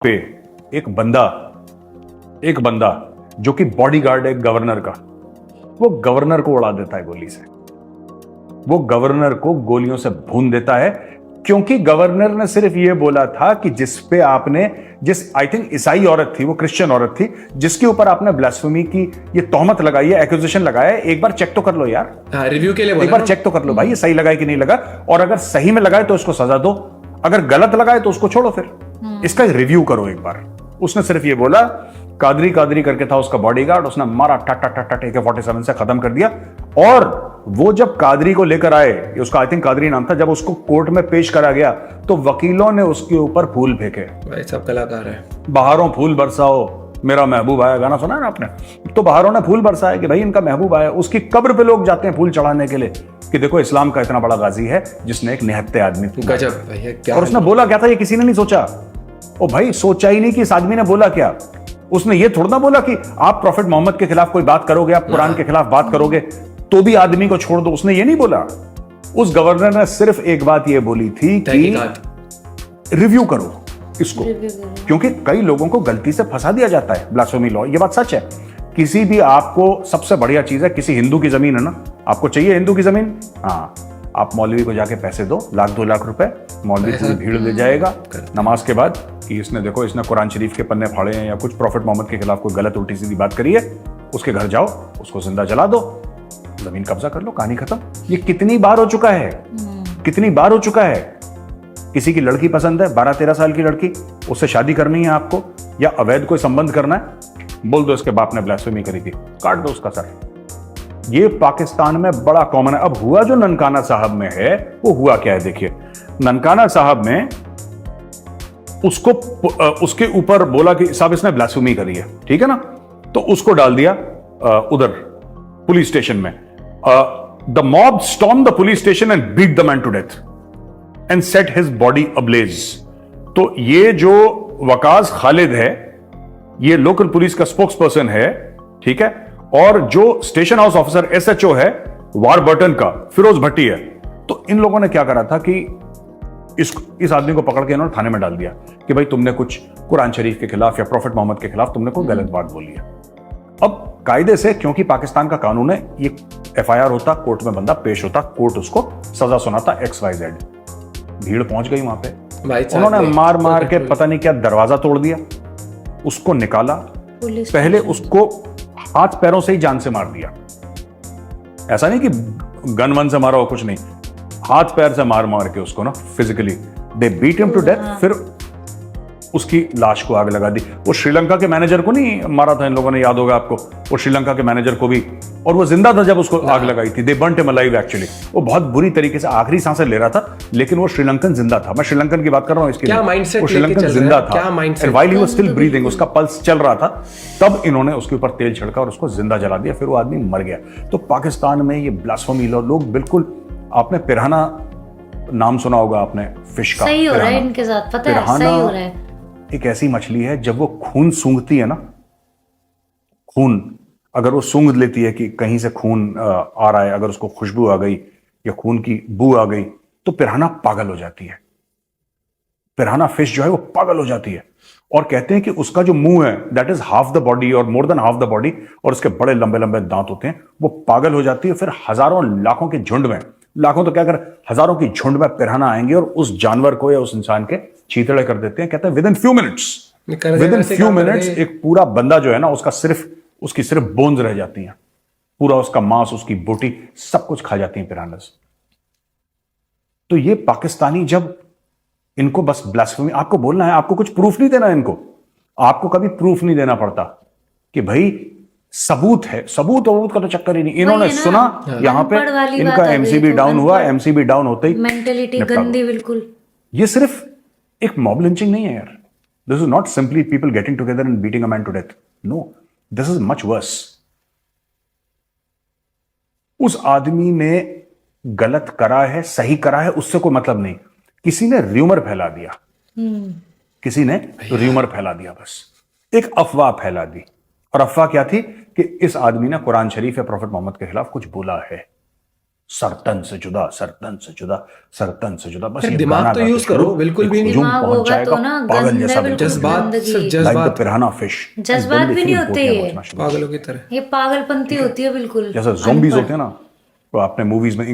पे एक बंदा जो कि बॉडीगार्ड है गवर्नर का, वो गवर्नर को उड़ा देता है गोली से। वो गवर्नर को गोलियों से भून देता है क्योंकि गवर्नर ने सिर्फ ये बोला था कि जिस आई थिंक ईसाई औरत थी, वो क्रिश्चियन औरत थी, जिसके ऊपर आपने ब्लास्फेमी की ये तोहमत लगाई है, एक्यूजेशन लगाया है, एक बार चेक तो कर लो यार। रिव्यू के लिए बोला एक बार चेक तो कर लो भाई, ये सही लगा है कि नहीं लगा, और अगर सही में लगाए तो इसको सजा दो, अगर गलत लगाए तो उसको छोड़ो, फिर इसका रिव्यू करो एक बार। उसने सिर्फ ये बोला, कादरी करके था उसका बॉडीगार्ड, उसने मारा टट टट टट AK-47 से खत्म कर दिया। और वो जब कादरी को लेकर आए, उसका आई थिंक कादरी नाम था, जब उसको कोर्ट में पेश करा गया तो वकीलों ने उसके ऊपर फूल फेंके। भाई सब कलाकार है। बहारों फूल बरसाओ मेरा महबूब आया, गाना सुना है ना आपने? तो बहारों ने फूल बरसाया कि भाई इनका महबूब आया। उसकी कब्र पे लोग जाते हैं फूल चढ़ाने के लिए कि देखो इस्लाम का इतना बड़ा गाजी है जिसने एक निहत्ते आदमी को गजब भैया, क्या और उसने बोला क्या था ये किसी ने नहीं सोचा। ओ भाई, सोचा ही नहीं कि इस आदमी ने बोला क्या। उसने ये थोड़ा ना बोला कि आप प्रॉफिट मोहम्मद के खिलाफ कोई बात करोगे, आप कुरान के खिलाफ बात करोगे तो भी आदमी को छोड़ दो। उसने ये नहीं बोला। उस गवर्नर ने सिर्फ एक बात ये बोली थी कि रिव्यू करो इसको, क्योंकि कई लोगों को गलती से फंसा दिया जाता है ब्लास्फेमी लॉ। ये बात सच है। किसी भी, आपको सबसे बढ़िया चीज है, किसी हिंदू की जमीन है ना, आपको चाहिए हिंदू की जमीन, हाँ, आप मौलवी को जाके पैसे दो, 1-2 लाख रुपए, मौलवी पूरी भीड़ ले जाएगा नमाज के बाद कि इसने देखो इसने कुरान शरीफ के पन्ने फाड़े हैं या कुछ प्रॉफिट मोहम्मद के खिलाफ कोई गलत उल्टी सीधी बात करी है, उसके घर जाओ, उसको जिंदा जला दो, जमीन कब्जा कर लो, कहानी खत्म। ये कितनी बार हो चुका है, कितनी बार हो चुका है। किसी की लड़की पसंद है, 12-13 साल की लड़की, उससे शादी करनी है आपको या अवैध कोई संबंध करना है, बोल दो इसके बाप ने ब्लास्फेमी करी थी, काट दो उसका सर। ये पाकिस्तान में बड़ा कॉमन है। अब हुआ जो ननकाना साहब में है, वो हुआ क्या है देखिए। ननकाना साहब में उसको उसके ऊपर बोला कि साहब इसने ब्लास्फेमी करी है, ठीक है ना, तो उसको डाल दिया उधर पुलिस स्टेशन में। The mob storm the police station and beat the man to death and set his body ablaze. तो ये जो वकास खालिद है, ये लोकल पुलिस का स्पोक्स पर्सन है, ठीक है, और जो स्टेशन हाउस ऑफिसर SHO है वारबर्टन का, फिरोज भट्टी है। तो इन लोगों ने क्या करा था कि इस आदमी को पकड़ के इन्होंने थाने में डाल दिया कि भाई तुमने कुछ कुरान शरीफ के खिलाफ या प्रॉफिट मोहम्मद के खिलाफ तुमने कोई गलत बात बोली है। अब कायदे से, क्योंकि पाकिस्तान का कानून है, ये FIR होता, कोर्ट में बंदा पेश होता, कोर्ट उसको सजा सुनाता XYZ। भीड़ पहुंच गई वहां पे, उन्होंने मार के पता नहीं क्या दरवाजा तोड़ दिया, उसको निकाला, पहले उसको हाथ पैरों से ही जान से मार दिया। ऐसा नहीं कि गन वन से मारा हो, कुछ नहीं, हाथ पैर से मार के उसको ना physically they beat him to death. फिर उसकी लाश को आग लगा दी। वो श्रीलंका के मैनेजर को नहीं मारा था इन लोगों ने, याद होगा आपको, वो श्रीलंका के मैनेजर को भी, और वो जिंदा था जब उसको आग लगाई थी। दे बर्न्ट हिम अलाइव एक्चुअली। वो बहुत बुरी तरीके से आखिरी सांसें ले रहा था, लेकिन वो श्रीलंकन जिंदा था। मैं श्रीलंकन की बात कर रहा हूं, इसके लिए वो श्रीलंकन जिंदा था, while he was still breathing, उसका पल्स चल रहा था, तब इन्होंने उसके ऊपर तेल छिड़का और उसको जिंदा जला दिया, फिर वो आदमी मर गया। तो पाकिस्तान में ये ब्लास्फेमी लॉ, लोग बिल्कुल, आपने पिराना नाम सुना होगा आपने, फिश का, सही हो रहा है इनके साथ, पता है, सही हो रहा है। एक ऐसी मछली है जब वो खून सूंघती है ना, खून अगर वो सूंघ लेती है कि कहीं से खून आ रहा है, अगर उसको खुशबू आ गई या खून की बू आ गई, तो पिराना पागल हो जाती है। पिराना फिश जो है वो पागल हो जाती है, और कहते हैं कि उसका जो मुंह है that is half the body और more than half the body, और उसके बड़े लंबे लंबे दांत होते हैं, वो पागल हो जाती है। फिर हजारों लाखों के झुंड में, लाखों तो क्या कर, हजारों की झुंड में पिराना आएंगे और उस जानवर को या उस इंसान के चीतड़े कर देते हैं। कहते हैं विद इन फ्यू मिनट्स एक पूरा बंदा जो है ना, उसकी सिर्फ बोन्स रह जाती हैं, पूरा उसका मांस, उसकी बोटी, सब कुछ खा जाती हैं पिरानास। तो ये पाकिस्तानी, जब इनको बस ब्लास्फेमी आपको बोलना है, आपको कुछ प्रूफ नहीं देना इनको, आपको कभी प्रूफ नहीं देना पड़ता कि भाई सबूत है, सबूत का तो चक्कर ही नहीं। इन्होंने सुना यहां पे इनका MCB डाउन हुआ, MCB डाउन होते ही मेंटेलिटी गंदी बिल्कुल। ये सिर्फ एक मॉब लिंचिंग नहीं है यार, this is not simply people getting together and beating a man to death, no, this is much worse. उस आदमी ने गलत करा है, सही करा है, उससे कोई मतलब नहीं, किसी ने र्यूमर फैला दिया, किसी ने र्यूमर फैला दिया, बस एक अफवाह फैला दी। और अफवाह क्या थी कि इस आदमी ने कुरान शरीफ या प्रॉफिट मोहम्मद के खिलाफ कुछ बोला है। सरतन से जुदा, सरतन से जुदा, सरतन से जुदा। बस यार ये दिमाग गाना तो गाते use करो, शुरू, बिल्कुल एक भी नहीं। हुजूम दिमाग पहुंच होगा जाएगा, तो ना पागल गंदा जैसा बिल्कुल जज्बात गंदगी। सिर्फ लाइक द जज्बात पिराना फिश। जज्बात भी नहीं होते ये। पागलों की तरह ये पागलपंती होती है बिल्कुल जैसे zombies अनपढ़। होते हैं ना, तो आपने मूवीज में